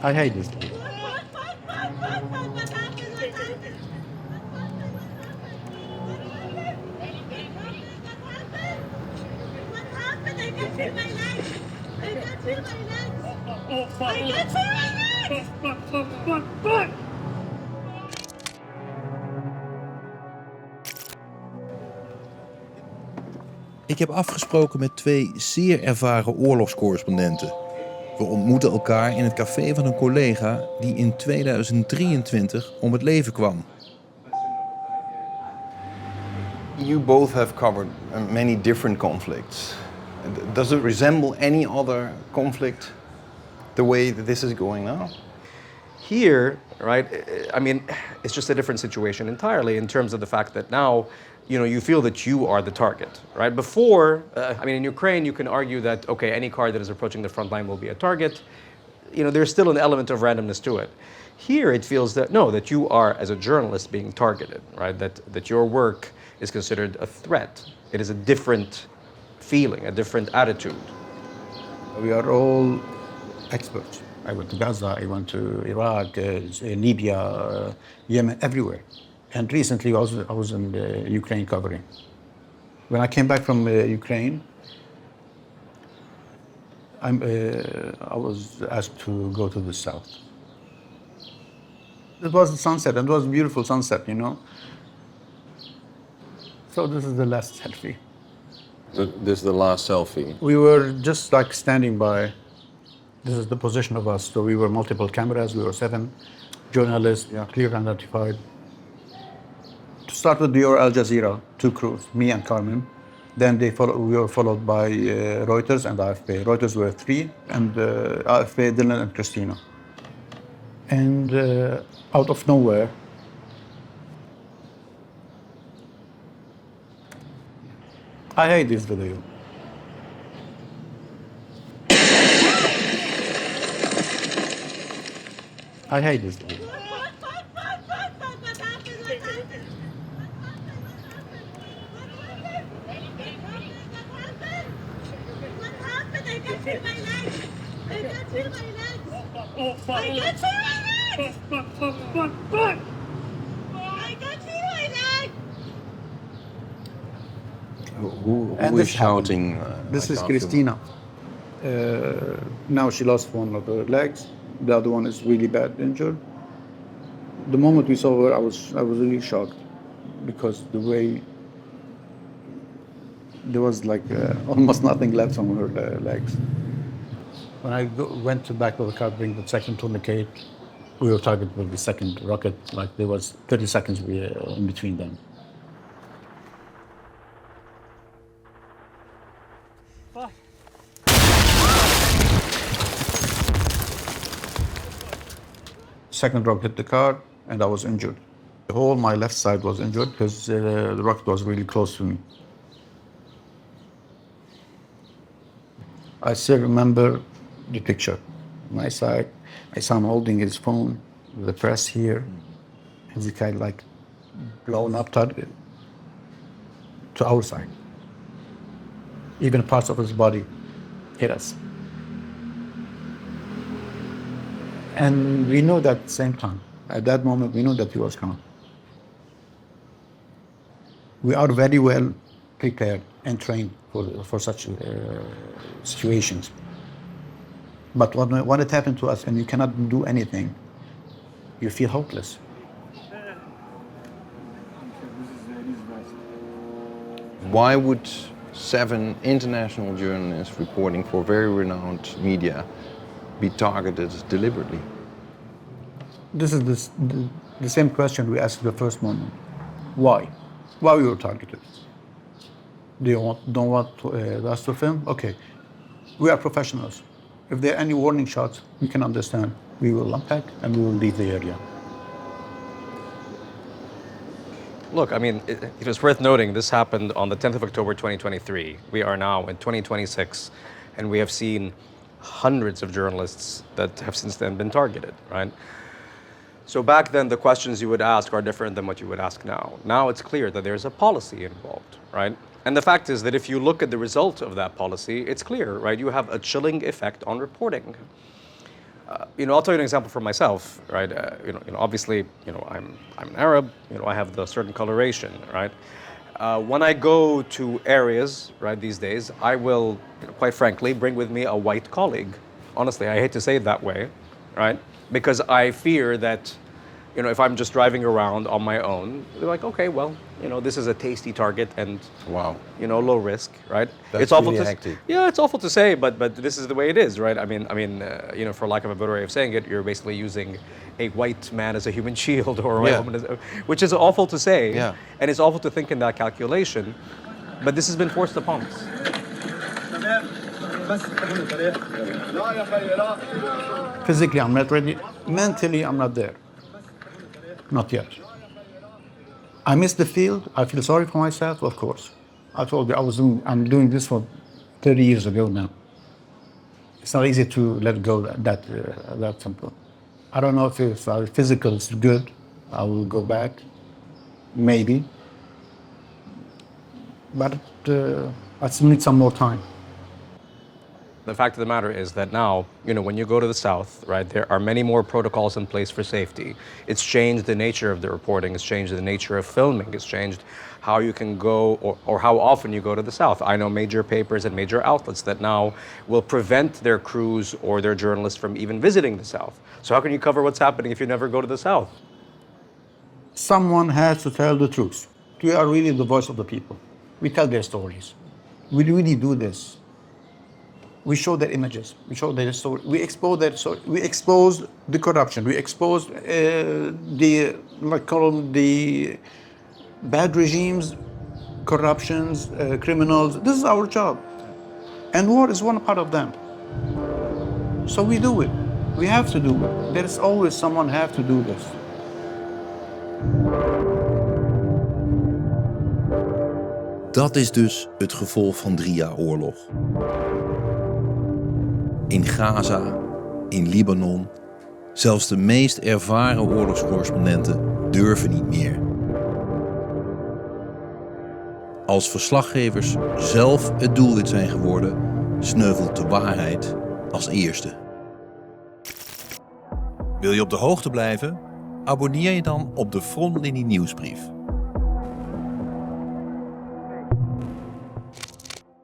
I hate this video. Ik heb afgesproken met 2 zeer ervaren oorlogscorrespondenten. We ontmoeten elkaar in het café van een collega die in 2023 om het leven kwam. You both have covered many different conflicts. Does it resemble any other conflict the way that this is going now? Here, right, I mean, it's just a different situation entirely in terms of the fact that now, you feel that you are the target, right? Before, in Ukraine, you can argue that, okay, any car that is approaching the front line will be a target. There's still an element of randomness to it. Here, it feels that, no, that you are, as a journalist, being targeted, right? That your work is considered a threat. It is a different feeling, a different attitude. We are all experts. I went to Gaza, I went to Iraq, Libya, Yemen, everywhere. And recently I was in Ukraine covering. When I came back from Ukraine, I was asked to go to the south. It was the sunset, and it was a beautiful sunset, So this is the last selfie. This is the last selfie. We were just like standing by. This is the position of us. So we were multiple cameras. We were 7 journalists, clearly identified. To start with, we were Al Jazeera, 2 crews, me and Carmen. Then we were followed by Reuters and AFP. Reuters were 3, and AFP, Dylan and Christina. And out of nowhere, I hate this video. I hate this video. Who is shouting? This is Christina. Now she lost one of her legs. The other one is really bad injured. The moment we saw her, I was really shocked because the way there was like almost nothing left on her legs. When I went to back of the car, bring the second tourniquet, we were targeted with the second rocket. Like there was 30 seconds in between them. Second rocket hit the car, and I was injured. The whole my left side was injured because the rocket was really close to me. I still remember the picture. My side, I saw him holding his phone with the press here, and the guy like blown up target to our side. Even parts of his body hit us. And we know that at the same time. At that moment, we know that he was gone. We are very well prepared and trained for such situations. But when it happened to us and you cannot do anything, you feel hopeless. Why would 7 international journalists reporting for very renowned media be targeted deliberately? This is the same question we asked the first moment. Why? Why we were targeted? Don't want us to film? Okay, we are professionals. If there are any warning shots, we can understand. We will unpack and we will leave the area. Look, it was worth noting this happened on the 10th of October 2023. We are now in 2026, and we have seen hundreds of journalists that have since then been targeted, right? So back then, the questions you would ask are different than what you would ask now. Now it's clear that there's a policy involved, right? And the fact is that if you look at the result of that policy, it's clear, right? You have a chilling effect on reporting. I'll tell you an example for myself, right? Obviously, I'm an Arab. I have the certain coloration, right? When I go to areas, right, these days, I will, quite frankly, bring with me a white colleague. Honestly, I hate to say it that way, right? Because I fear that, if I'm just driving around on my own, they're like, okay, well, this is a tasty target and, Wow. Low risk, right? That's it's awful really to hectic. Yeah, it's awful to say, but this is the way it is, right? I mean, for lack of a better way of saying it, you're basically using a white man as a human shield or a white woman as which is awful to say, and it's awful to think in that calculation, but this has been forced upon us. Physically, I'm not ready. Mentally, I'm not there. Not yet. I miss the field. I feel sorry for myself, of course. I told you I'm doing this for 30 years ago now. It's not easy to let go that simple. I don't know if physical is good. I will go back, maybe. But I still need some more time. The fact of the matter is that now, when you go to the South, right, there are many more protocols in place for safety. It's changed the nature of the reporting. It's changed the nature of filming. It's changed how you can go or how often you go to the South. I know major papers and major outlets that now will prevent their crews or their journalists from even visiting the South. So how can you cover what's happening if you never go to the South? Someone has to tell the truth. We are really the voice of the people. We tell their stories. We really do this. We show their images. We show their story. We expose their story. We expose the corruption. We expose the bad regimes, corruptions, criminals. This is our job, and war is one part of them. So we do it. We have to do it. There is always someone have to do this. Dat is dus het gevolg van 3 jaar oorlog. In Gaza, in Libanon, zelfs de meest ervaren oorlogscorrespondenten durven niet meer. Als verslaggevers zelf het doelwit zijn geworden, sneuvelt de waarheid als eerste. Wil je op de hoogte blijven? Abonneer je dan op de Frontlinie nieuwsbrief.